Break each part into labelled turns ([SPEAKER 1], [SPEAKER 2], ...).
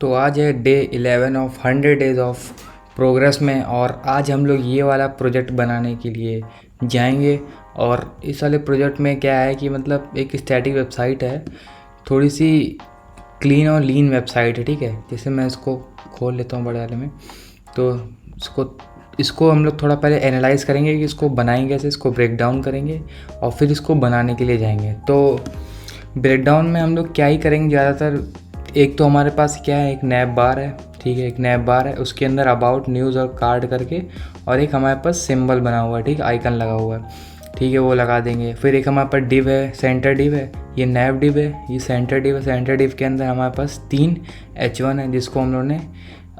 [SPEAKER 1] तो आज है day 11 of 100 days of progress में, और आज हम लोग ये वाला प्रोजेक्ट बनाने के लिए जाएंगे। और इस वाले प्रोजेक्ट में क्या है कि मतलब एक स्टैटिक वेबसाइट है, थोड़ी सी क्लीन और लीन वेबसाइट है, ठीक है। जैसे मैं इसको खोल लेता हूँ बड़े वाले में, तो इसको हम लोग थोड़ा पहले एनालाइज़ करेंगे कि इसको बनाएंगे कैसे, इसको ब्रेक डाउन करेंगे और फिर इसको बनाने के लिए जाएंगे। तो ब्रेक डाउन में हम लोग क्या ही करेंगे ज़्यादातर, एक तो हमारे पास क्या है, एक नैप बार है, ठीक है, एक नैप बार है, उसके अंदर अबाउट, न्यूज़ और कार्ड करके, और एक हमारे पास सिंबल बना हुआ है, ठीक है, आइकन लगा हुआ है, ठीक है, वो लगा देंगे। फिर एक हमारे पास डिव है, सेंटर डिव है, ये नैप डिव है, ये सेंटर डिव है। सेंटर डिव के अंदर हमारे पास 3 H1 है, जिसको हम लोगों ने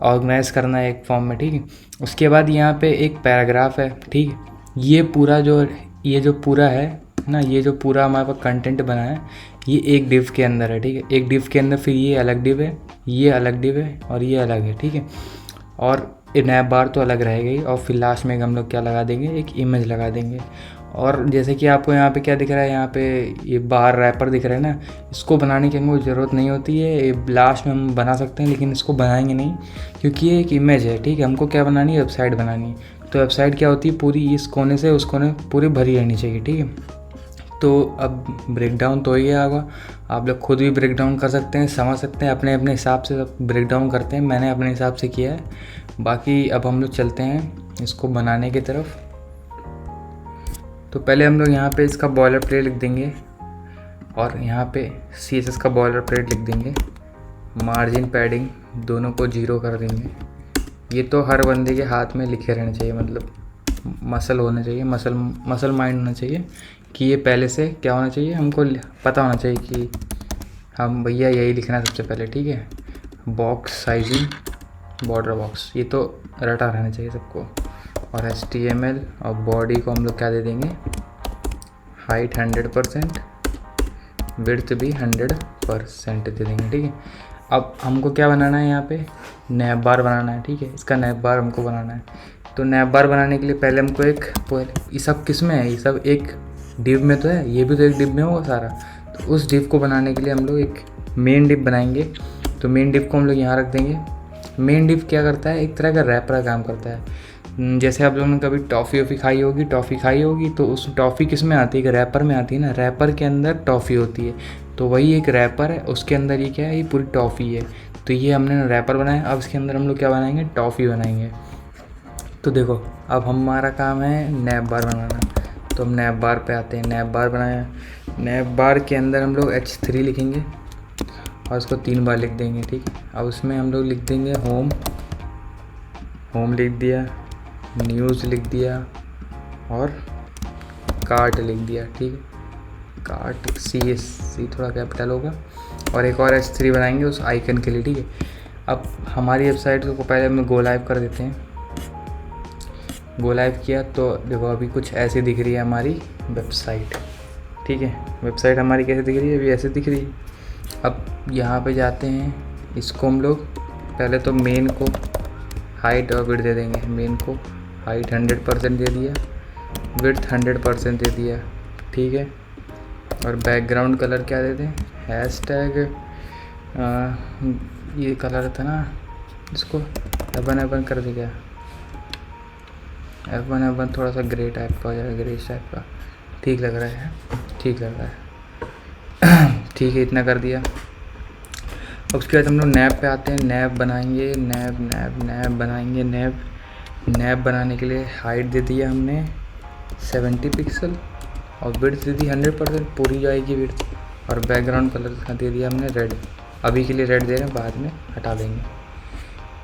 [SPEAKER 1] ऑर्गेनाइज करना है एक फॉर्म में, ठीक है। उसके बाद यहाँ पे एक पैराग्राफ है, ठीक है। ये जो पूरा है ना, ये जो पूरा हमारे पास कंटेंट बना है, ये एक डिव के अंदर है, ठीक है। एक डिव के अंदर फिर ये अलग डिव है, ये अलग डिव है और ये अलग है, ठीक है। और नैप बार तो अलग रहेगा ही, और फिर लास्ट में हम लोग क्या लगा देंगे, एक इमेज लगा देंगे। और जैसे कि आपको यहाँ पे क्या दिख रहा है, यहाँ पे ये बाहर रैपर दिख रहा है ना, इसको बनाने की हमको ज़रूरत नहीं होती है, ये लास्ट में हम बना सकते हैं, लेकिन इसको बनाएंगे नहीं क्योंकि ये एक इमेज है, ठीक है। हमको क्या बनानी है, वेबसाइट बनानी है। तो वेबसाइट क्या होती है, पूरी इस कोने से उस कोने पूरी भरी रहनी चाहिए, ठीक है। तो अब ब्रेक डाउन तो ही होगा, आप लोग खुद भी ब्रेक डाउन कर सकते हैं, समझ सकते हैं, अपने अपने हिसाब से सब ब्रेक डाउन करते हैं। मैंने अपने हिसाब से किया है। बाकी अब हम लोग चलते हैं इसको बनाने की तरफ। तो पहले हम लोग यहाँ पे इसका बॉयलर प्लेट लिख देंगे, और यहाँ पे CSS का बॉयलर प्लेट लिख देंगे। मार्जिन पैडिंग दोनों को 0 कर देंगे। ये तो हर बंदे के हाथ में लिखे रहने चाहिए, मतलब मसल होना चाहिए, मसल माइंड होना चाहिए कि ये पहले से क्या होना चाहिए, हमको पता होना चाहिए कि हम भैया यही लिखना है सबसे पहले, ठीक है। बॉक्स साइजिंग, बॉर्डर बॉक्स, ये तो रटा रहना चाहिए सबको। और HTML और बॉडी को हम लोग क्या दे देंगे, हाइट 100%, विड्थ भी 100% दे देंगे, ठीक है। अब हमको क्या बनाना है, यहाँ पे नैप बार बनाना है, ठीक है। इसका नैप बार हमको बनाना है। तो नैप बार बनाने के लिए पहले हमको ये सब किस में है, ये सब एक डिव में तो है, ये भी तो एक डिव में होगा सारा। तो उस डिव को बनाने के लिए हम लोग एक मेन डिव बनाएंगे। तो मेन डिव को हम लोग यहाँ रख देंगे। मेन डिव क्या करता है, एक तरह का रैपर का काम करता है। जैसे आप लोगों ने कभी टॉफ़ी खाई होगी, तो उस टॉफ़ी किस में आती है, एक रैपर में आती है ना, रैपर के अंदर टॉफ़ी होती है। तो वही एक रैपर है, उसके अंदर ये क्या है, ये पूरी टॉफ़ी है। तो ये हमने रैपर बनाया। अब इसके अंदर हम लोग क्या बनाएंगे, टॉफ़ी बनाएंगे। तो देखो, अब हमारा काम है नैप बार बनाना। तो हम नैप बार पे आते हैं। नैप बार बनाया, नैप बार के अंदर हम लोग H3 लिखेंगे और उसको 3 बार लिख देंगे, ठीक है। अब उसमें हम लोग लिख देंगे होम लिख दिया, न्यूज़ लिख दिया और कार्ट लिख दिया, ठीक है। कार्ट CSC थोड़ा कैपिटल होगा, और एक और H3 बनाएंगे उस आइकन के लिए, ठीक है। अब हमारी वेबसाइट को पहले हम गो लाइव कर देते हैं। गो लाइव किया तो देखो अभी कुछ ऐसे दिख रही है हमारी वेबसाइट, ठीक है। वेबसाइट हमारी कैसे दिख रही है, अभी ऐसे दिख रही है। अब यहाँ पे जाते हैं, इसको हम लोग पहले तो मेन को हाइट और विड्थ दे देंगे। मेन को हाइट 100% दे दिया, विड्थ 100% दे दिया, ठीक है। और बैकग्राउंड कलर क्या दे दें, हैशटैग, ये कलर था ना, इसको F1 कर दिया। F1 थोड़ा सा ग्रे टाइप का हो जाएगा, ग्रे टाइप का ठीक लग रहा है, ठीक लग रहा है। ठीक है, इतना कर दिया। अब उसके बाद हम लोग नैप पे आते हैं। नैप बनाएंगे, नैप बनाएंगे। नैप बनाने के लिए हाइट दे दिया हमने 70 पिक्सल और विड्थ दे दी 100%, पूरी जाएगी विड्थ। और बैकग्राउंड कलर दे दिया हमने रेड। अभी के लिए रेड दे रहे हैं, बाद में हटा देंगे।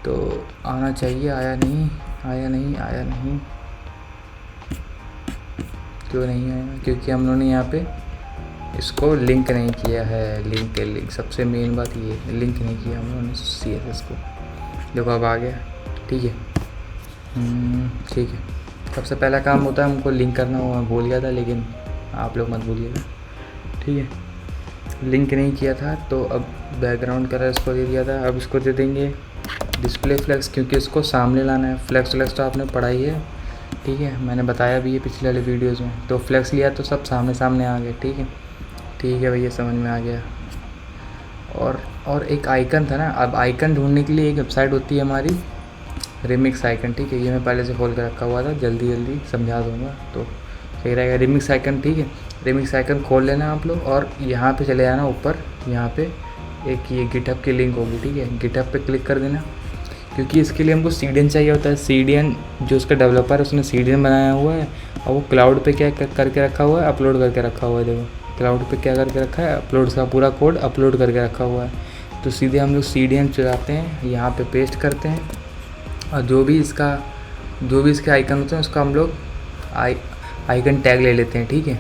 [SPEAKER 1] तो आना चाहिए, आया नहीं, क्यों नहीं आया, क्योंकि हम लोगों ने यहाँ पे इसको लिंक नहीं किया है। लिंक सबसे मेन बात ये, लिंक नहीं किया हम लोगों ने CSS को। देखो अब आ गया, ठीक है। ठीक है, सबसे पहला काम होता है हमको लिंक करना, वो मैं भूल गया था, लेकिन आप लोग मत भूलिएगा, ठीक है। लिंक नहीं किया था, तो अब बैकग्राउंड कलर इसको दे दिया था। अब इसको दे देंगे डिस्प्ले फ्लेक्स, क्योंकि इसको सामने लाना है। फ्लेक्स तो आपने पढ़ा ही है, ठीक है, मैंने बताया भी है पिछले वाले वीडियोज़ में। तो फ्लेक्स लिया तो सब सामने आ गए, ठीक है। ठीक है भैया, समझ में आ गया। और एक आइकन था ना, अब आइकन ढूंढने के लिए एक वेबसाइट होती है हमारी रिमिक्स आइकन, ठीक है। ये मैं पहले से खोल कर रखा हुआ था, जल्दी जल्दी समझा दूंगा तो सही रहेगा। रिमिक्स आइकन, ठीक है। रिमिक्स आइकन खोल लेना आप लोग और यहाँ पे चले जाना ऊपर, यहाँ पे एक ये गिटहब की लिंक होगी, ठीक है। गिटहब पे क्लिक कर देना, क्योंकि इसके लिए हमको सीडीएन चाहिए होता है। सीडीएन जो उसका डेवलपर है उसने सीडीएन बनाया हुआ है और वो क्लाउड पे क्या करके रखा हुआ है, अपलोड करके रखा हुआ है। देखो क्लाउड पे क्या करके रखा है, अपलोड का पूरा कोड अपलोड करके रखा हुआ है। तो सीधे हम लोग सीडीएन चलाते हैं, यहाँ पे पेस्ट करते हैं और जो भी इसके आइकन होते हैं उसका हम लोग आइकन टैग ले लेते हैं, ठीक है।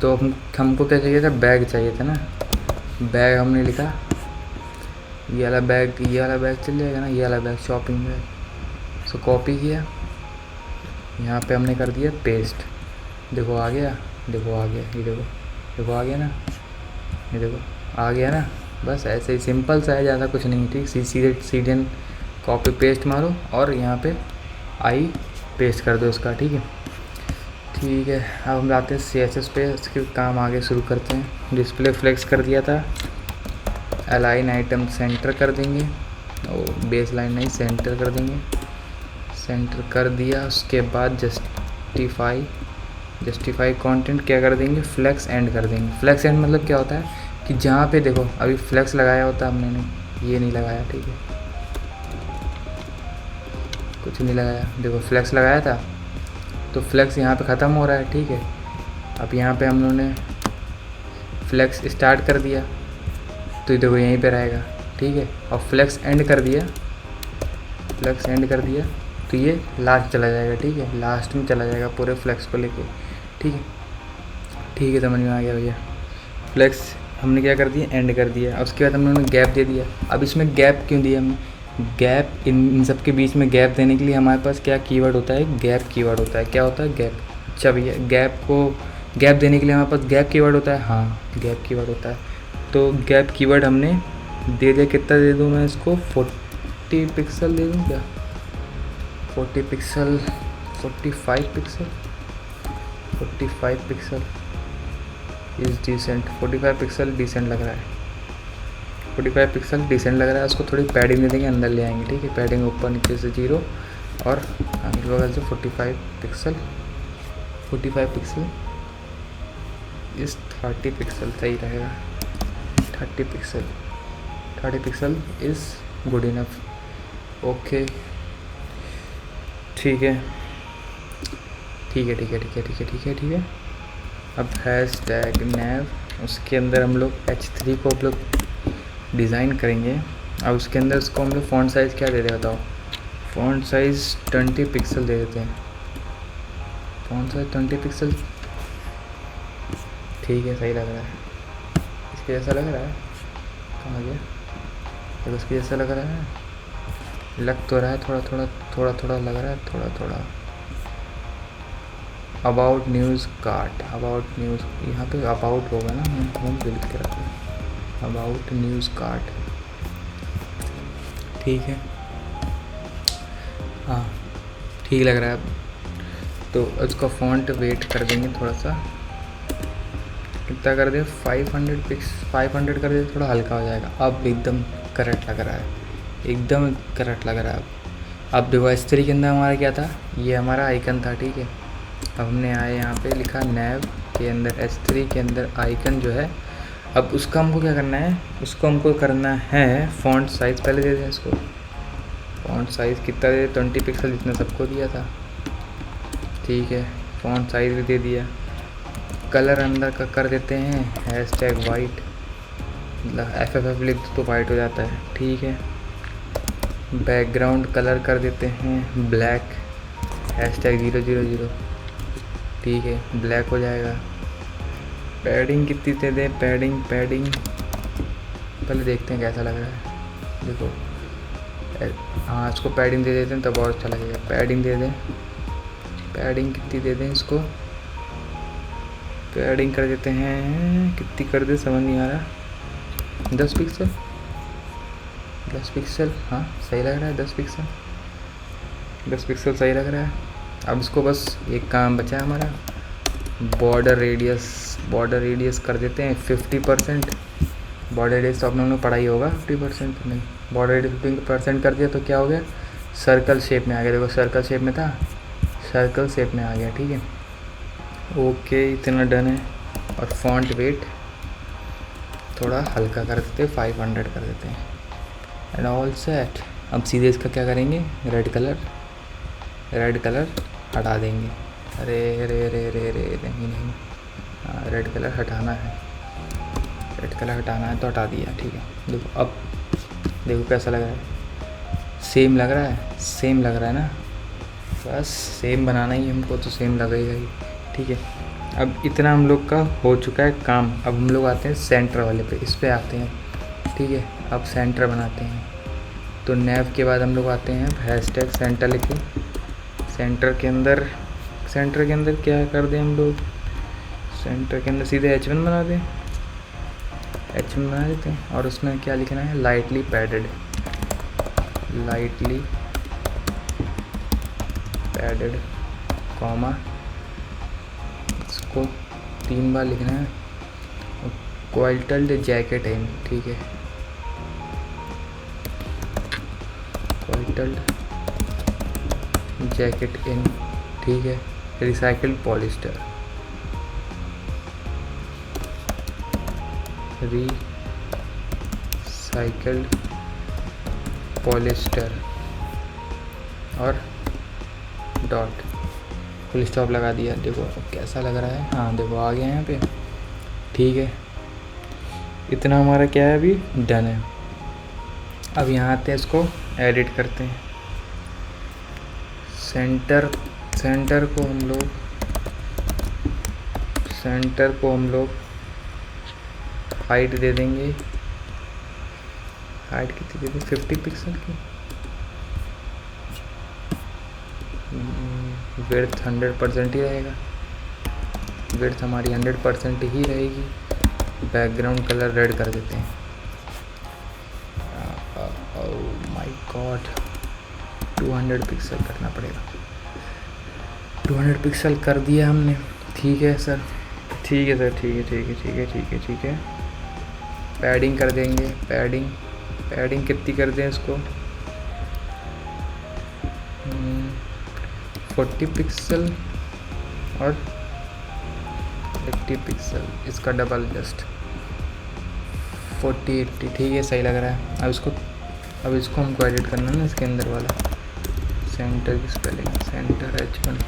[SPEAKER 1] तो हमको क्या चाहिए था, बैग चाहिए था ना। बैग हमने लिखा, ये वाला बैग चल जाएगा ना, ये वाला बैग, शॉपिंग बैग। उसको कॉपी किया, यहाँ पे हमने कर दिया पेस्ट। देखो आ गया, देखो आ गया, ये देखो आ गया ना, ये देखो आ गया ना। बस ऐसे ही सिंपल सा है, ज़्यादा कुछ नहीं, ठीक। सीधे सीडीएन कॉपी पेस्ट मारो और यहाँ पे आई पेस्ट कर दो इसका, ठीक है। ठीक है, अब हम आते हैं CSS पे, इसके काम आगे शुरू करते हैं। डिस्प्ले फ्लेक्स कर दिया था, अलाइन आइटम सेंटर कर देंगे, और बेस लाइन नहीं, सेंटर कर देंगे। सेंटर कर दिया, उसके बाद जस्टिफाई कंटेंट क्या कर देंगे, फ्लेक्स एंड कर देंगे। फ्लेक्स एंड मतलब क्या होता है कि जहाँ पे देखो अभी फ्लेक्स लगाया होता हमने नहीं, ये नहीं लगाया, ठीक है, कुछ नहीं लगाया। देखो फ्लेक्स लगाया था तो फ्लेक्स यहाँ पे ख़त्म हो रहा है, ठीक है। अब यहाँ पे हम लोगों ने फ्लेक्स स्टार्ट कर दिया तो देखो यहीं पे रहेगा, ठीक है। और फ्लेक्स एंड कर दिया तो ये लास्ट चला जाएगा, ठीक है। लास्ट में चला जाएगा पूरे फ्लेक्स को लेके, ठीक है, समझ में आ गया भैया। फ्लेक्स हमने क्या कर दिया, एंड कर दिया। और उसके बाद हम लोगों ने गैप दे दिया। अब इसमें गैप क्यों दिया हमने, गैप इन सब के बीच में गैप देने के लिए हमारे पास क्या कीवर्ड होता है, गैप कीवर्ड होता है। क्या होता है, गैप। अच्छा भैया, गैप देने के लिए हमारे पास गैप कीवर्ड होता है, हाँ गैप कीवर्ड होता है। तो गैप कीवर्ड हमने दे दिया। कितना दे दूँ मैं इसको, 40 पिक्सल दे दूँ क्या, 45 pixel 45 pixel is decent. 45 pixel decent लग रहा है, 45 पिक्सल डिसेंट लग रहा है। उसको थोड़ी पैडिंग दे देंगे, अंदर ले आएंगे, ठीक है। पैडिंग ऊपर नीचे से 0 और आगे बगल से 45 पिक्सल इस 30 पिक्सल सही रहेगा। 30 pixel is good enough. Okay, ठीक है। अब हैशटैग nav, उसके अंदर हम लोग h3 को हम लोग डिज़ाइन करेंगे। अब उसके अंदर उसको हम लोग फ़ॉन्ट साइज़ क्या दे दें बताओ, फ़ॉन्ट साइज़ 20 पिक्सल दे देते हैं। फ़ॉन्ट साइज़ 20 पिक्सल, ठीक है, सही लग रहा है। इसके जैसा लग रहा है, कहाँ गया, तो उसके जैसा लग रहा है, लग तो रहा है, थोड़ा लग रहा है, थोड़ा। अबाउट न्यूज़ कार्ट, यहाँ पे अबाउट होगा ना, हम लिख के रखते हैं अबाउट न्यूज़ कार्ट, ठीक है। हाँ ठीक लग रहा है। तो उसका फ़ॉन्ट वेट कर देंगे थोड़ा सा, कितना कर दे, 500 कर दे, थोड़ा हल्का हो जाएगा। अब एकदम करेक्ट लग रहा है, अब देखो S3 के अंदर हमारा क्या था, ये हमारा आइकन था, ठीक है। अब हमने आए यहाँ पे लिखा nav के अंदर, S3 के अंदर आइकन जो है। अब उसका हमको क्या करना है, हमको करना है फ़ॉन्ट साइज़, पहले दे दें इसको फ़ॉन्ट साइज़ कितना दे, 20 पिक्सल जितना सबको दिया था, ठीक है। फ़ॉन्ट साइज़ भी दे दिया। कलर अंदर का कर देते हैं हैशटैग वाइट, मतलब FFF लिख दो तो वाइट हो जाता है, ठीक है। बैकग्राउंड कलर कर देते हैं ब्लैक, हैशटैग 000, ठीक है, ब्लैक हो जाएगा। पैडिंग कितनी दे दें, पैडिंग पहले देखते हैं कैसा लग रहा है। देखो हाँ, इसको पैडिंग दे देते हैं तब और अच्छा लगेगा। पैडिंग दे दें, पैडिंग कितनी दे दें इसको, पैडिंग कर देते हैं, कितनी कर दे समझ नहीं आ रहा, 10 पिक्सल, हाँ सही लग रहा है, 10 पिक्सल सही लग रहा है। अब इसको बस एक काम बचा है हमारा, बॉर्डर रेडियस कर देते हैं 50%। बॉर्डर रेडियस तो आप लोगों ने पढ़ा ही होगा 50%, नहीं बॉर्डर रेडियस 50% कर दिया तो क्या हो गया, सर्कल शेप में आ गया। देखो सर्कल शेप में था, सर्कल शेप में आ गया, ठीक है। ओके इतना डन है। और फॉन्ट वेट थोड़ा हल्का कर देते, 500 कर देते हैं एंड ऑल सेट। अब सीधे इसका क्या करेंगे, रेड कलर हटा देंगे। अरे रे रे रे रे नहीं, हाँ रेड कलर हटाना है, रेड कलर हटाना है तो हटा दिया, ठीक है। देखो अब देखो कैसा लग रहा है, सेम लग रहा है ना, बस सेम बनाना ही हमको, तो सेम लगेगा ही, ठीक है। अब इतना हम लोग का हो चुका है काम। अब हम लोग आते हैं सेंटर वाले पे, इस पे आते हैं, ठीक है। अब सेंटर बनाते हैं, तो नैव के बाद हम लोग आते हैं हैशटैग सेंटर लिखे। सेंटर के अंदर क्या कर दें हम लोग, सेंटर के अंदर सीधे H1 बना दें, H1 बना देते हैं। और उसमें क्या लिखना है, लाइटली पैडेड कॉमा, इसको 3 बार लिखना है। क्वाल्टल्ड जैकेट इन, ठीक है, क्वाल्टल्ड जैकेट इन, ठीक है। रिसाइकल्ड पॉलिस्टर, रिसाइकल्ड पॉलिस्टर और डॉट, फुल स्टॉप लगा दिया। देखो अब कैसा लग रहा है, हाँ देखो आ गया यहाँ पे, ठीक है। इतना हमारा क्या है अभी डन है। अब यहाँ आते हैं, इसको एडिट करते हैं। सेंटर को हम लोग हाइट दे देंगे, हाइट कितनी दे दें, 50 पिक्सल की। विड्थ 100% ही रहेगा, विड्थ हमारी 100% ही रहेगी। बैकग्राउंड कलर रेड कर देते हैं। ओह माय गॉड, 200 पिक्सल करना पड़ेगा। 200 पिक्सल कर दिया हमने, ठीक है सर, ठीक है सर, ठीक है। पैडिंग कर देंगे, पैडिंग कितनी कर दें इसको, 40 पिक्सल और 80 पिक्सल, इसका डबल जस्ट 40-80, ठीक है सही लग रहा है। अब इसको हमको एडिट करना है ना, इसके अंदर वाला सेंटर की spelling, centre H1,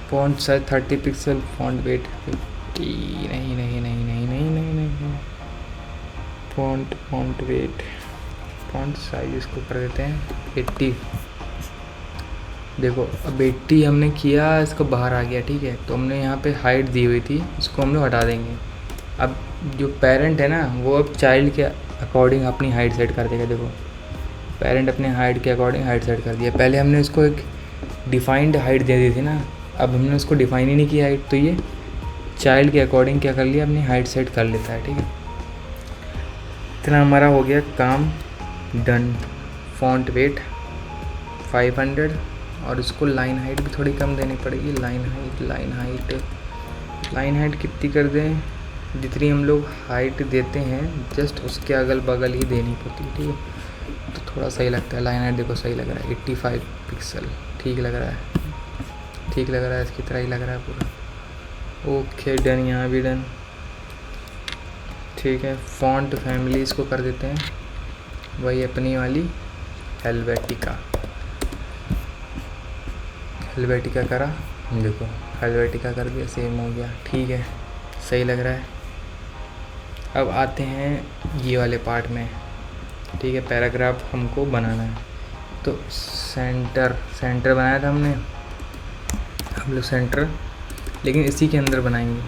[SPEAKER 1] font size 30 pixel, font weight 50, नहीं, फॉन्ट वेट, फॉन्ट साइज इसको कर देते हैं 80। देखो अब 80 हमने किया, इसको बाहर आ गया, ठीक है। तो हमने यहाँ पे हाइट दी हुई थी, इसको हम लोग हटा देंगे। अब जो पेरेंट है ना, वो अब चाइल्ड के अकॉर्डिंग अपनी हाइट सेट कर देगा। देखो पेरेंट अपने हाइट के अकॉर्डिंग हाइट सेट कर दिया। पहले हमने इसको एक डिफाइंड हाइट दे दी थी ना, अब हमने उसको डिफाइन ही नहीं किया हाइट, तो ये चाइल्ड के अकॉर्डिंग क्या कर लिया, अपनी हाइट सेट कर लेता है, ठीक है। इतना हमारा हो गया काम डन। फॉन्ट वेट 500 और इसको लाइन हाइट भी थोड़ी कम देनी पड़ेगी। लाइन हाइट कितनी कर दें, जितनी हम लोग हाइट देते हैं जस्ट उसके अगल बगल ही देनी पड़ती है, ठीक है। तो थोड़ा सही लगता है। लाइन हाइट देखो सही लग रहा है, 85 पिक्सल, ठीक लग रहा है, इसकी तरह ही लग रहा है पूरा। ओके डन, यहाँ भी डन, ठीक है। फॉन्ट फैमिली इसको कर देते हैं वही अपनी वाली हेलवेटिका करा, देखो हेलवेटिका कर दिया, सेम हो गया, ठीक है सही लग रहा है। अब आते हैं ये वाले पार्ट में, ठीक है। पैराग्राफ हमको बनाना है, तो सेंटर बनाया था हम लोग सेंटर, लेकिन इसी के अंदर बनाएंगे।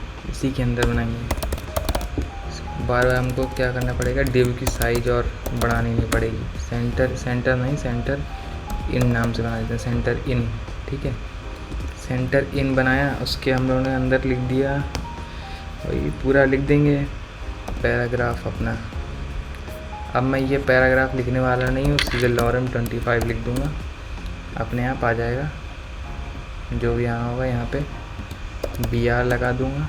[SPEAKER 1] बार बार हमको क्या करना पड़ेगा, डिव की साइज और बढ़ानी नहीं पड़ेगी। सेंटर इन नाम से बना देते हैं, सेंटर इन, ठीक है। सेंटर इन बनाया, उसके हम लोगों ने अंदर लिख दिया, वही पूरा लिख देंगे पैराग्राफ अपना। अब मैं ये पैराग्राफ लिखने वाला नहीं हूँ, सीधे लॉरम 25 लिख दूँगा, अपने आप आ जाएगा। जो भी यहाँ होगा, यहाँ पे BR लगा दूँगा,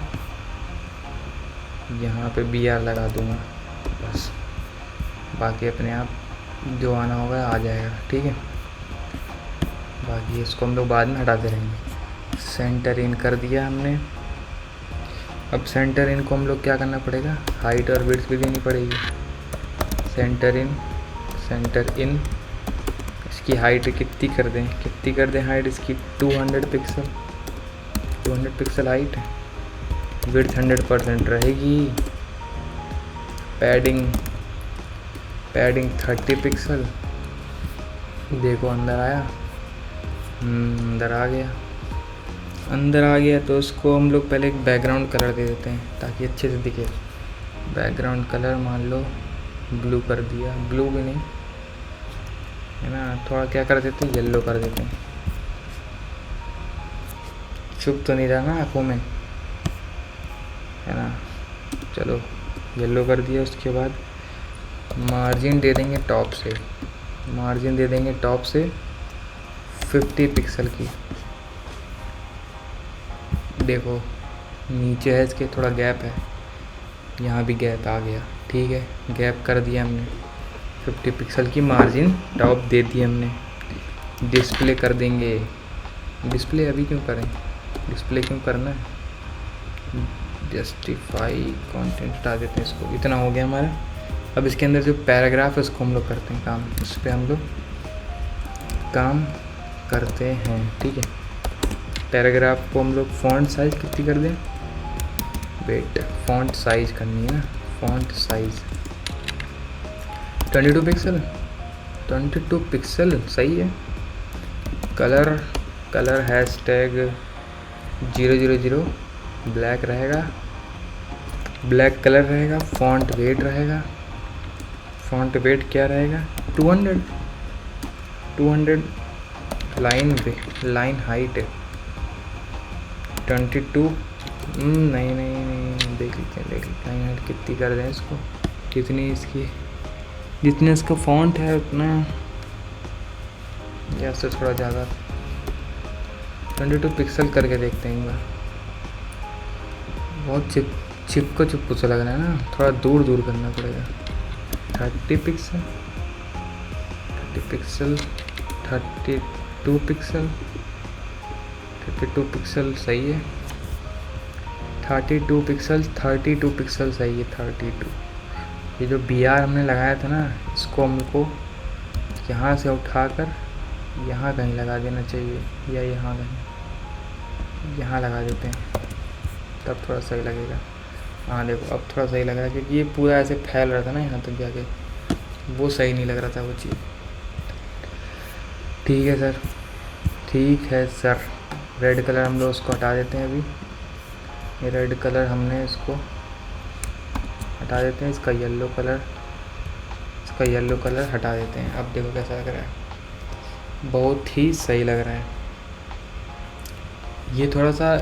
[SPEAKER 1] यहाँ पे BR लगा दूँगा, बस, बाकी अपने आप जो आना होगा आ जाएगा, ठीक है। बाकी इसको हम लोग बाद में हटाते रहेंगे। सेंटर इन कर दिया हमने। अब सेंटर इन को हम लोग क्या करना पड़ेगा, हाइट और विड्थ भी देनी पड़ेगी। सेंटर इन इसकी हाइट कितनी कर दें हाइट इसकी 200 पिक्सल हाइट है। विड्थ 100% रहेगी। Padding 30 pixel. देखो अंदर आया, अंदर आ गया। तो उसको हम लोग पहले एक बैकग्राउंड कलर दे देते हैं ताकि अच्छे से दिखे। बैकग्राउंड कलर मान लो ब्लू कर दिया, ब्लू भी नहीं है ना, थोड़ा क्या कर देते हैं, येलो कर देते हैं। चुप तो नहीं रहा ना आँखों में, है ना। चलो येलो कर दिया। उसके बाद मार्जिन दे देंगे टॉप से 50 पिक्सल की। देखो नीचे है इसके थोड़ा गैप है, यहाँ भी गैप आ गया, ठीक है। गैप कर दिया हमने, 50 पिक्सल की मार्जिन टॉप दे दी हमने। डिस्प्ले कर देंगे। डिस्प्ले अभी क्यों करें, डिस्प्ले क्यों करना है, जस्टिफाई कंटेंट हटा देते हैं इसको। इतना हो गया हमारा। अब इसके अंदर जो पैराग्राफ है उसको हम लोग करते हैं काम, उस पर हम लोग काम करते हैं, ठीक है। पैराग्राफ को हम लोग फ़ॉन्ट साइज़ कितनी कर दें, वेट फ़ॉन्ट साइज़ करनी है ना, फ़ॉन्ट साइज़ 22 पिक्सल सही है। कलर हैशटैग 000 ब्लैक रहेगा, ब्लैक कलर रहेगा। फ़ॉन्ट वेट क्या रहेगा 200। Line height 22। नहीं देख लेते हैं लाइन हाइट कितनी कर दें इसको, जितनी इसका फ़ॉन्ट है उतना, या उससे थोड़ा ज़्यादा। 22 पिक्सल करके देखते हैं एक बार। बहुत चिपको सा लग रहा है ना, थोड़ा दूर करना पड़ेगा। 32 पिक्सल सही है। 32 पिक्सल सही है। 32 ये जो BR हमने लगाया था ना, इसको हमको यहाँ से उठाकर यहाँ कहीं लगा देना चाहिए, या यहाँ लगा देते हैं, तब थोड़ा सही लगेगा। हाँ देखो अब थोड़ा सही लग रहा है, क्योंकि ये पूरा ऐसे फैल रहा था ना यहाँ तक जाके, वो सही नहीं लग रहा था वो चीज़। ठीक है सर। रेड कलर हम लोग उसको हटा देते हैं अभी। ये रेड कलर हमने इसको हटा देते हैं। इसका येलो कलर हटा देते हैं। अब देखो कैसा लग रहा है, बहुत ही सही लग रहा है। ये थोड़ा सा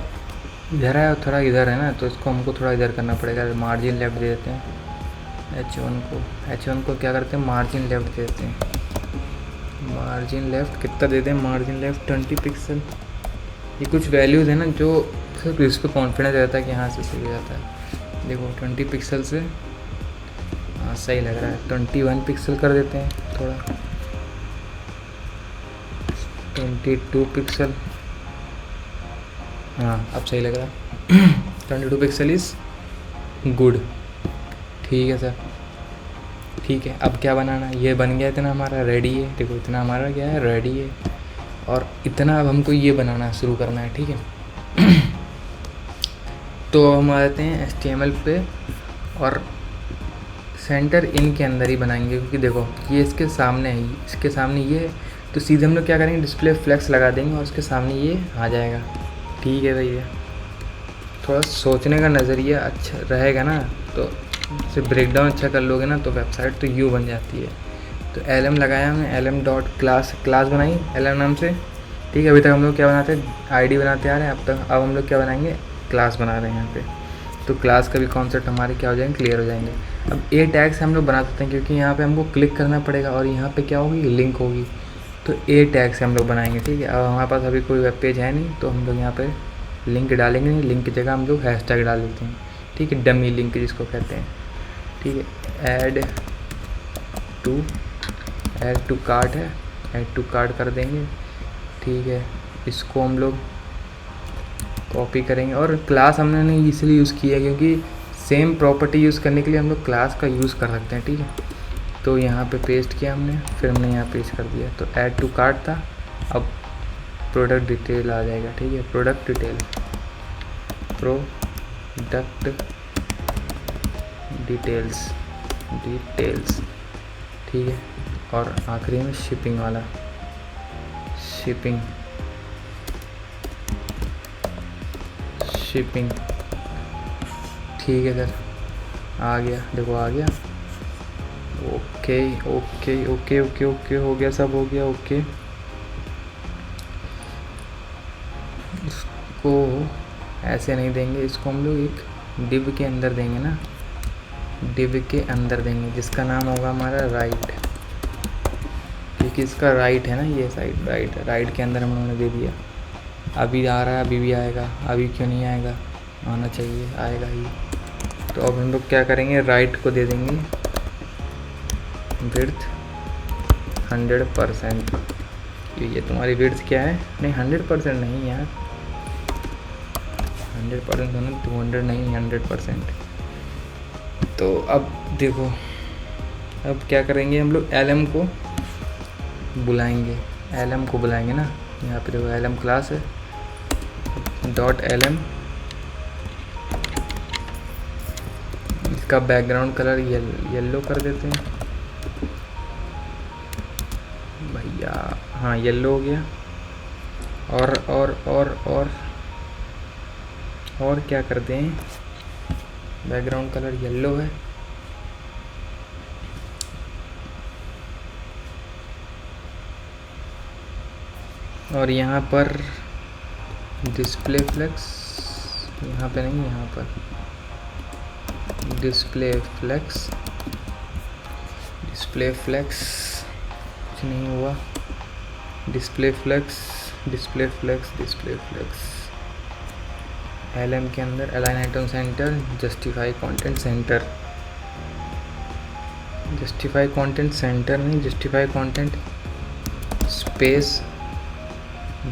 [SPEAKER 1] इधर है और थोड़ा इधर है ना, तो इसको हमको थोड़ा इधर करना पड़ेगा। मार्जिन लेफ्ट दे देते हैं। H1 को क्या करते हैं, मार्जिन लेफ्ट दे देते हैं। मार्जिन लेफ्ट कितना दे दें, मार्जिन लेफ्ट 20 पिक्सल। ये कुछ वैल्यूज़ है ना जो सिर्फ इस पर कॉन्फिडेंस रहता है कि हाँ से सही हो जाता है। देखो 20 पिक्सल से हाँ सही लग रहा है। 21 पिक्सल कर देते हैं थोड़ा। 22 पिक्सल, हाँ अब सही लग रहा है। 22 पिक्सल इज़ गुड। ठीक है सर, ठीक है। अब क्या बनाना, ये बन गया, इतना हमारा रेडी है। देखो इतना हमारा क्या है, रेडी है। और इतना अब हमको ये बनाना शुरू करना है, ठीक है। तो हम आते हैं HTML पे और सेंटर इन के अंदर ही बनाएंगे, क्योंकि देखो ये इसके सामने है, इसके सामने ये है, तो सीधे हम लोग क्या करेंगे, डिस्प्ले फ्लेक्स लगा देंगे और उसके सामने ये आ जाएगा। ठीक है भैया, थोड़ा सोचने का नज़रिया अच्छा रहेगा ना, तो सिर्फ ब्रेकडाउन अच्छा कर लोगे ना, तो वेबसाइट तो यूँ बन जाती है। तो LM लगाया हमने, LM डॉट क्लास बनाई LM नाम से, ठीक है। अभी तक हम लोग क्या बनाते हैं, ID बनाते आ रहे हैं अब हम लोग क्या बनाएंगे, क्लास बना रहे हैं यहाँ पे। तो क्लास का भी कॉन्सेप्ट हमारे क्या हो जाएंगे, क्लियर हो जाएंगे। अब A टैग से हम लोग बना सकते हैं, क्योंकि यहाँ पे हमको क्लिक करना पड़ेगा और यहाँ पे क्या होगी, लिंक होगी। तो A टैग से हम लोग बनाएंगे, ठीक है। अब हमारे पास अभी कोई वेब पेज है नहीं, तो हम लोग यहाँ पे लिंक डालेंगे नहीं, लिंक की जगह हम लोग हैशटैग डाल देते हैं, ठीक है। डमी लिंक जिसको कहते हैं, ठीक है। ऐड टू कार्ट है, ऐड टू कार्ट कर देंगे। ठीक है, इसको हम लोग कॉपी करेंगे। और क्लास हमने इसलिए यूज़ किया क्योंकि सेम प्रॉपर्टी यूज़ करने के लिए हम लोग क्लास का यूज़ कर सकते हैं। ठीक है, तो यहाँ पे पेस्ट किया हमने, फिर हमने यहाँ पेस्ट कर दिया। तो ऐड टू कार्ट था, अब प्रोडक्ट डिटेल आ जाएगा। ठीक है, प्रोडक्ट डिटेल्स। ठीक है, और आखिरी में शिपिंग वाला, शिपिंग। ठीक है सर, आ गया, देखो आ गया। Okay okay okay okay okay, हो गया, सब हो गया। ओके, इसको ऐसे नहीं देंगे, इसको हम लोग एक डिव के अंदर देंगे ना, डिव के अंदर देंगे, जिसका नाम होगा हमारा राइट, क्योंकि इसका राइट है ना, ये साइड राइट के अंदर हम लोगों ने दे दिया। अभी आ रहा है, अभी भी आएगा, अभी क्यों नहीं आएगा, आना चाहिए, आएगा ही। तो अब हम लोग क्या करेंगे, राइट को दे देंगे विड्थ 100%। ये तुम्हारी विड्थ क्या है, नहीं 100% नहीं यार, 100% होना, 200 नहीं, 100%। तो अब देखो, अब क्या करेंगे हम लोग, LM को बुलाएंगे, ना, यहाँ पे देखो LM क्लास है, .lm। इसका बैकग्राउंड कलर येलो कर देते हैं भैया, हाँ येलो हो गया। और क्या करते हैं, बैकग्राउंड कलर येलो है, और यहाँ पर डिस्प्ले फ्लेक्स, यहाँ पे नहीं, यहाँ पर डिस्प्ले फ्लेक्स, कुछ नहीं हुआ, डिस्प्ले फ्लेक्स। LM के अंदर align item centre, justify content centre नहीं, जस्टिफाई कंटेंट स्पेस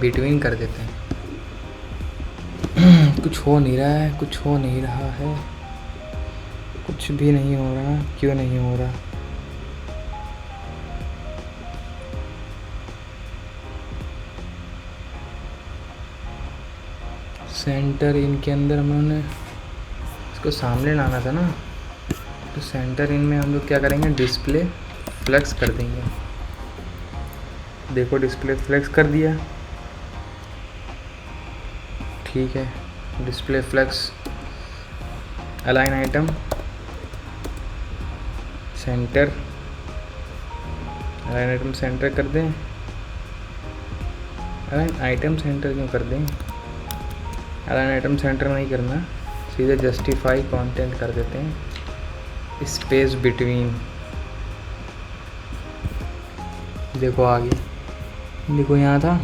[SPEAKER 1] बिटवीन कर देते हैं। कुछ हो नहीं रहा है, कुछ भी नहीं हो रहा, क्यों नहीं हो रहा। सेंटर इन के अंदर हम लोगों ने इसको सामने लाना था ना, तो सेंटर इन में हम लोग क्या करेंगे, डिस्प्ले फ्लेक्स कर देंगे। देखो डिस्प्ले फ्लेक्स कर दिया। ठीक है, display flex align item centre, align item centre कर दें। अलाइन आइटम सेंटर क्यों कर दें, अलाइन आइटम सेंटर नहीं करना, सीधे जस्टिफाई कंटेंट कर देते हैं, स्पेस बिटवीन। देखो आ गया, देखो यहाँ था,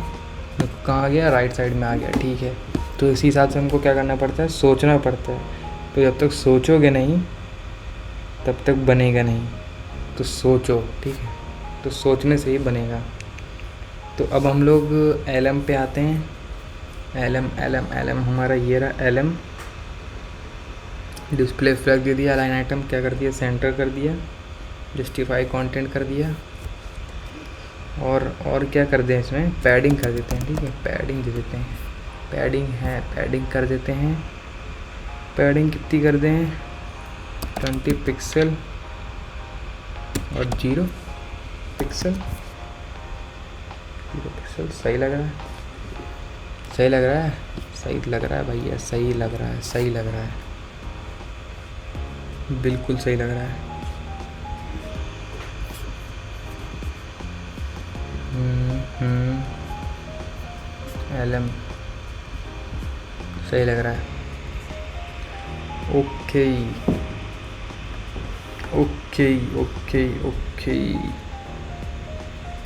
[SPEAKER 1] देखो कहाँ आ गया, राइट साइड में आ गया। ठीक है, तो इसी हिसाब से हमको क्या करना पड़ता है, सोचना पड़ता है। तो जब तक सोचोगे नहीं तब तक बनेगा नहीं, तो सोचो। ठीक है, तो सोचने से ही बनेगा। तो अब हम लोग LM पे आते हैं। LM हमारा ये रहा, LM डिस्प्ले फ्लैग दे दिया, लाइन आइटम क्या कर दिया, सेंटर कर दिया, जस्टिफाई कंटेंट कर दिया, और क्या कर दें, इसमें पैडिंग कर देते हैं। ठीक है, पैडिंग दे देते हैं, पैडिंग कर देते हैं। पैडिंग कितनी कर दें, 20 पिक्सल और 0 पिक्सल। सही लग रहा है, सही लग रहा है भैया, सही लग रहा है, बिल्कुल सही लग रहा है। LM सही लग रहा है। ओके,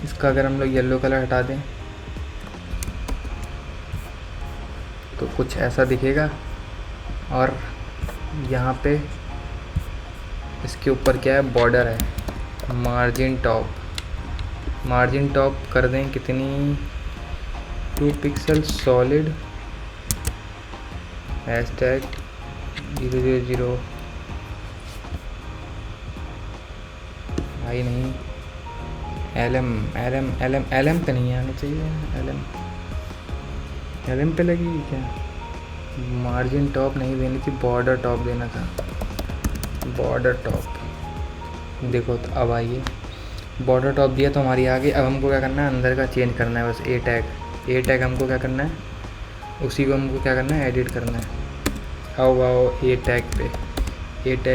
[SPEAKER 1] इसका अगर हम लोग येलो कलर हटा दें तो कुछ ऐसा दिखेगा, और यहाँ पे इसके ऊपर क्या है, बॉर्डर है, मार्जिन टॉप कर दें कितनी, 2 पिक्सल सॉलिड, हैशटैग 000, आई नहीं, एलएम पे नहीं आना चाहिए, एलएम पे लगेगी क्या, मार्जिन टॉप नहीं देनी थी, बॉर्डर टॉप देना था, बॉर्डर टॉप। देखो तो अब आइए, बॉर्डर टॉप दिया तो हमारी आ गई। अब हमको क्या करना है, अंदर का चेंज करना है बस, ए टैग हमको क्या करना है, उसी को हमको क्या करना है, एडिट करना है। आओ ए टैग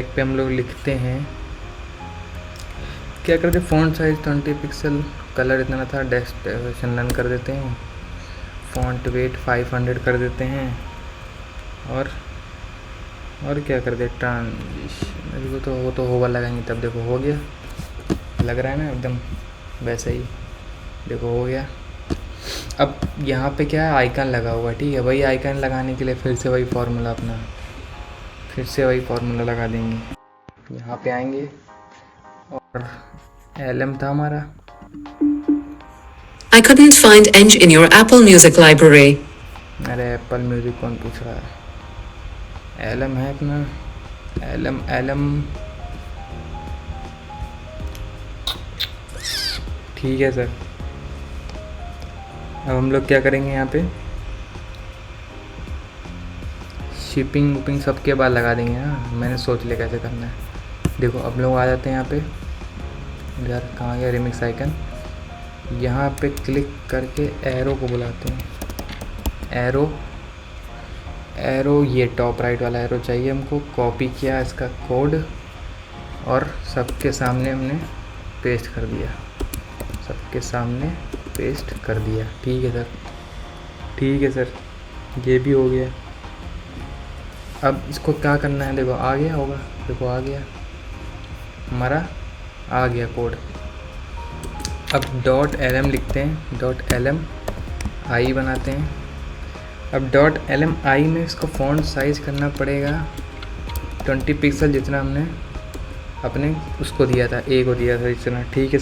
[SPEAKER 1] पे हम लोग लिखते हैं, क्या करते, फ़ॉन्ट साइज़ 20 पिक्सल, कलर इतना था, डेस्टिनेशन नन कर देते हैं, फ़ॉन्ट वेट 500 कर देते हैं, और क्या कर दे, ट्रांजिशन, वो तो होवर लगाएंगे तब। देखो हो गया, लग रहा है ना एकदम वैसे ही, देखो हो गया। अब यहाँ पे क्या है, आइकन लगा हुआ, ठीक है। वही आइकन लगाने के लिए फिर से वही फार्मूला लगा देंगे। यहाँ पे आएंगे और एलएम था हमारा,
[SPEAKER 2] I couldn't find Eng in your Apple Music library.
[SPEAKER 1] अरे एप्पल म्यूजिक कौन पूछ रहा है, एलएम है अपना, एलएम ठीक है सर। अब हम लोग क्या करेंगे, यहाँ पे शिपिंग वुपिंग सब के बाद लगा देंगे ना, मैंने सोच लिया कैसे करना है। देखो अब लोग आ जाते हैं यहाँ पे, इधर कहाँ गया रिमिक्स आइकन, यहाँ पे क्लिक करके एरो को बुलाते हैं, एरो ये टॉप राइट वाला एरो चाहिए हमको। कॉपी किया इसका कोड और सबके सामने हमने पेस्ट कर दिया, ठीक है सर, ये भी हो गया। अब इसको क्या करना है, देखो आ गया होगा, देखो आ गया हमारा, आ गया कोड। अब .lm लिखते हैं, .lm आई बनाते हैं। अब .lm आई में इसको फ़ॉन्ट साइज़ करना पड़ेगा 20 पिक्सल, जितना हमने अपने उसको दिया था, ए को दिया था इतना, ठीक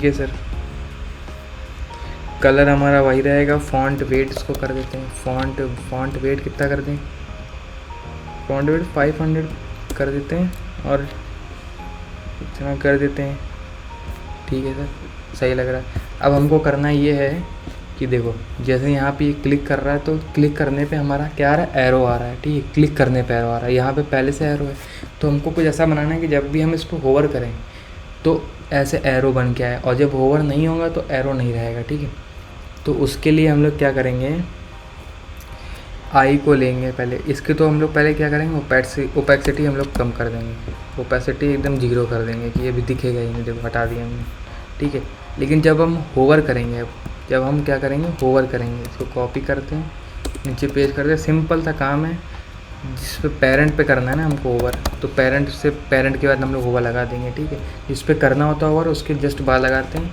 [SPEAKER 1] है सर। कलर हमारा वही रहेगा। फ़ॉन्ट वेट इसको कर देते हैं, फ़ॉन्ट वेट कितना कर दें, फ़ॉन्ट वेट 500 कर देते हैं और इतना कर देते हैं, ठीक है सर, सही लग रहा है। अब हमको करना ये है कि देखो जैसे यहाँ पे क्लिक कर रहा है तो क्लिक करने पे हमारा क्या आ रहा है, एरो आ रहा है, ठीक है, क्लिक करने पे एरो आ रहा है, यहाँ पे पहले से एरो है। तो हमको कुछ ऐसा बनाना है कि जब भी हम इस पर होवर करें तो ऐसे एरो बन के आए, और जब होवर नहीं होगा तो एरो नहीं रहेगा, ठीक है। तो उसके लिए हम लोग क्या करेंगे, आई को लेंगे पहले, इसके तो हम लोग पहले क्या करेंगे, ओपेसिटी हम लोग कम कर देंगे, ओपेसिटी एकदम 0 कर देंगे कि ये भी दिखेगा ही नहीं, देखो हटा दिया हमने, ठीक है। लेकिन जब हम होवर करेंगे, इसको कॉपी करते हैं, नीचे पेस्ट करते हैं, सिंपल सा काम है। जिस पे पेरेंट पे करना है ना हमको ओवर, तो पेरेंट के बाद हम लोग ओवर लगा देंगे, ठीक है। जिस पे करना होता है ओवर उसके जस्ट बाद लगाते हैं,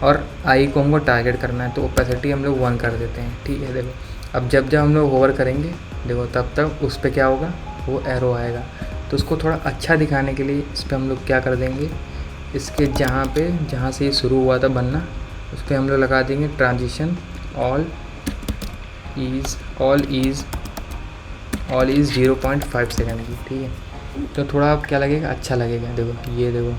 [SPEAKER 1] और आई को हमको टारगेट करना है तो ओपेसिटी हम लोग 1 कर देते हैं, ठीक है। देखो अब जब हम लोग ओवर करेंगे, देखो तब तक उस पर क्या होगा, वो एरो आएगा। तो उसको थोड़ा अच्छा दिखाने के लिए इस पर हम लोग क्या कर देंगे, इसके जहाँ से ये शुरू हुआ था बनना, उस पर हम लोग लगा देंगे ट्रांजिशन ऑल इज़ 0.5 सेकेंड की, ठीक है। तो थोड़ा क्या लगेगा, अच्छा लगेगा। देखो ये देखो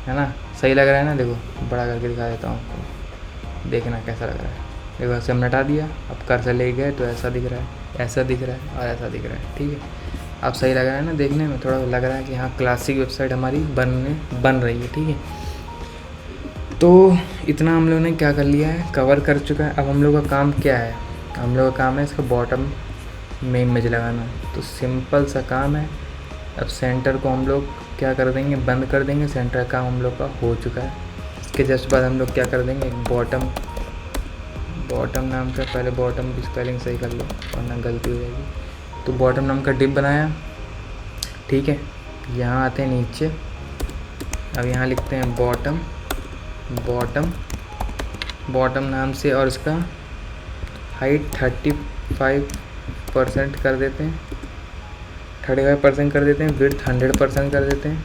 [SPEAKER 1] है ना, सही लग रहा है ना। देखो बड़ा करके दिखा देता हूँ आपको, देखना कैसा लग रहा है। देखो ऐसे हम हटा दिया, अब कर्सर ले गए तो ऐसा दिख रहा है और ऐसा दिख रहा है, ठीक है। अब सही लग रहा है ना, देखने में थोड़ा लग रहा है कि हाँ क्लासिक वेबसाइट हमारी बन रही है, ठीक है। तो इतना हम लोगों ने क्या कर लिया है, कवर कर चुका है। अब हम लोग का काम क्या है, हम लोग का काम है इसका बॉटम में इमेज लगाना। तो सिंपल सा काम है। अब सेंटर को हम लोग क्या कर देंगे, बंद कर देंगे, सेंटर काम हम लोग का हो चुका है। इसके जस्ट बाद हम लोग क्या कर देंगे, बॉटम नाम का, पहले बॉटम की स्पेलिंग सही कर लो वरना गलती हो जाएगी। तो बॉटम नाम का डिप बनाया, ठीक है। यहाँ आते हैं नीचे, अब यहाँ लिखते हैं बॉटम नाम से, और इसका हाइट 35% कर देते हैं, 35% कर देते हैं, विड्थ 100% कर देते हैं।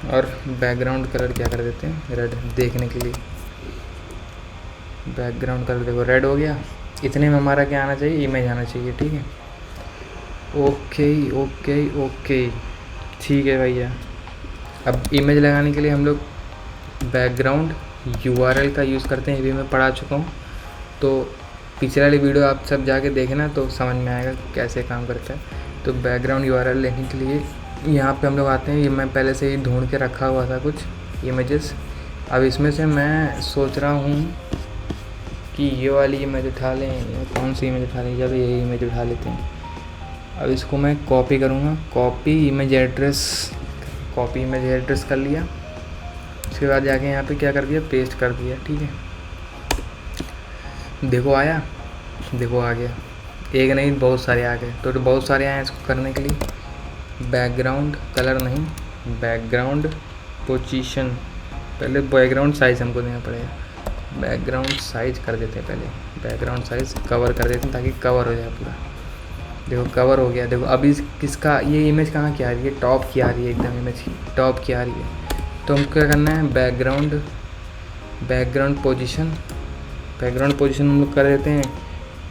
[SPEAKER 1] और बैकग्राउंड कलर क्या कर देते हैं, रेड, देखने के लिए। बैकग्राउंड कलर देखो रेड हो गया। इतने में हमारा क्या आना चाहिए, इमेज आना चाहिए, ठीक है। ओके ओके ओके, ठीक है भैया। अब इमेज लगाने के लिए हम लोग बैकग्राउंड URL का यूज़ करते हैं, ये भी मैं पढ़ा चुका हूँ। तो पिछले वाली वीडियो आप सब जाके देखना तो समझ में आएगा कैसे काम करता है। तो बैकग्राउंड URL लेने के लिए यहाँ पे हम लोग आते हैं। ये मैं पहले से ही ढूंढ के रखा हुआ था कुछ इमेजेस। अब इसमें से मैं सोच रहा हूँ कि ये वाली इमेज उठा लें या कौन सी इमेज उठा लें, जब यही इमेज उठा लेते हैं। अब इसको मैं कॉपी करूँगा, कॉपी इमेज एड्रेस कर लिया। उसके बाद जाके यहाँ पे क्या कर दिया, पेस्ट कर दिया, ठीक है। देखो आया, देखो आ गया। एक नहीं बहुत सारे आ गए। तो बहुत सारे आए इसको करने के लिए। बैकग्राउंड कलर नहीं, बैकग्राउंड पोजीशन, पहले बैकग्राउंड साइज़ हमको देना पड़ेगा। बैकग्राउंड साइज़ कर देते हैं पहले, बैकग्राउंड साइज़ कवर कर देते हैं ताकि कवर हो जाए पूरा। देखो कवर हो गया। देखो अभी किसका, ये इमेज कहाँ की आ रही है, टॉप की आ रही है, एकदम इमेज टॉप की आ रही है। तो हमको क्या करना है, बैकग्राउंड पोजीशन हम लोग कर देते हैं,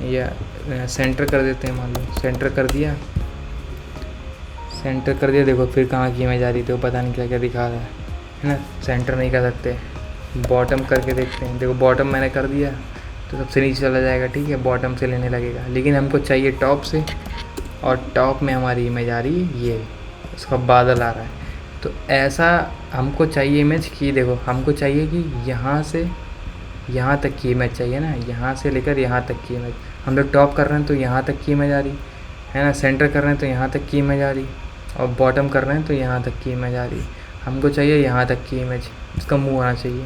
[SPEAKER 1] या सेंटर कर देते हैं। मान लो सेंटर कर दिया। देखो फिर कहाँ की इमेज आ रही थी, वो पता नहीं क्या क्या दिखा रहा है ना। सेंटर नहीं कर सकते, बॉटम करके देखते हैं। देखो बॉटम मैंने कर दिया तो सबसे नीचे चला जाएगा, ठीक है, बॉटम से लेने लगेगा। लेकिन हमको चाहिए टॉप से, और टॉप में हमारी इमेज आ रही है, ये उसका बादल आ रहा है। तो ऐसा हमको चाहिए इमेज की, देखो हमको चाहिए कि यहाँ से यहाँ तक की इमेज चाहिए ना, यहाँ से लेकर यहाँ तक की इमेज। हम लोग टॉप कर रहे हैं तो यहाँ तक की इमेज आ रही है ना, सेंटर कर रहे हैं तो यहाँ तक की इमेज आ रही, और बॉटम कर रहे हैं तो यहाँ तक की इमेज आ रही। हमको चाहिए यहाँ तक की इमेज, इसका मुंह आना चाहिए।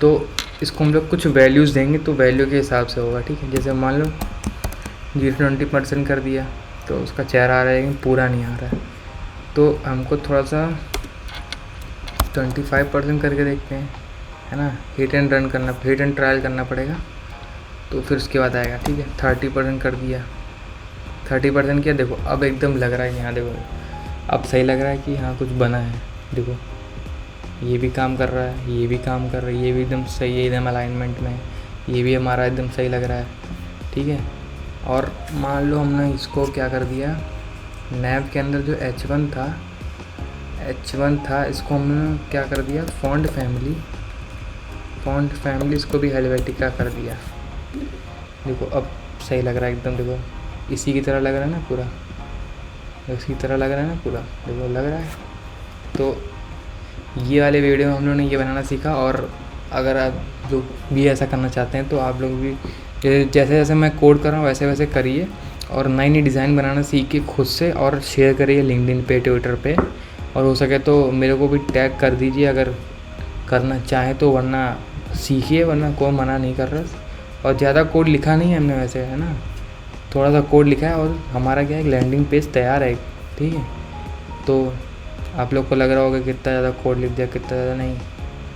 [SPEAKER 1] तो इसको हम लोग कुछ वैल्यूज़ देंगे, तो वैल्यू के हिसाब से होगा, ठीक है। जैसे मान लो 0-20% कर दिया तो उसका चेहरा आ रहा है, लेकिन पूरा नहीं आ रहा है। तो हमको थोड़ा सा 25% करके देखते हैं, है ना। हिट एंड ट्रायल करना पड़ेगा, तो फिर उसके बाद आएगा, ठीक है। 30% कर दिया, 30% किया। देखो अब एकदम लग रहा है, यहाँ देखो अब सही लग रहा है कि हाँ कुछ बना है। देखो ये भी काम कर रहा है, ये भी काम कर रहा है, ये भी एकदम सही है, एकदम अलाइनमेंट में है, ये भी हमारा एकदम सही लग रहा है, ठीक है। और मान लो हमने इसको क्या कर दिया, नैव के अंदर जो H1 था, इसको हमने क्या कर दिया, फॉन्ट फैमिली इसको भी हेलवेटिका कर दिया। देखो अब सही लग रहा है एकदम। देखो इसी की तरह लग रहा है ना पूरा, देखो लग रहा है। तो ये वाले वीडियो में हम लोगों ने ये बनाना सीखा। और अगर आप लोग भी ऐसा करना चाहते हैं तो आप लोग भी जैसे जैसे मैं कोड कर रहा हूँ वैसे वैसे करिए, और नई नई डिज़ाइन बनाना सीखिए खुद से, और शेयर करिए लिंक्डइन पे, ट्विटर पे, और हो सके तो मेरे को भी टैग कर दीजिए अगर करना चाहें तो, वरना सीखिए, वरना कोई मना नहीं कर रहा। और ज़्यादा कोड लिखा नहीं है हमने वैसे, है ना, थोड़ा सा कोड लिखा है, और हमारा क्या है, लैंडिंग पेज तैयार है, ठीक है। तो आप लोग को लग रहा होगा कितना ज़्यादा कोड लिख दिया, कितना ज़्यादा नहीं।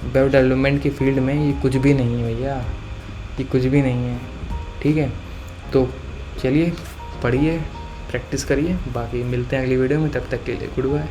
[SPEAKER 1] वेब डेवलपमेंट की फील्ड में ये कुछ भी नहीं है भैया, ये कुछ भी नहीं है, ठीक है। तो चलिए पढ़िए, प्रैक्टिस करिए, बाकी मिलते हैं अगली वीडियो में, तब तक के लिए गुड बाय।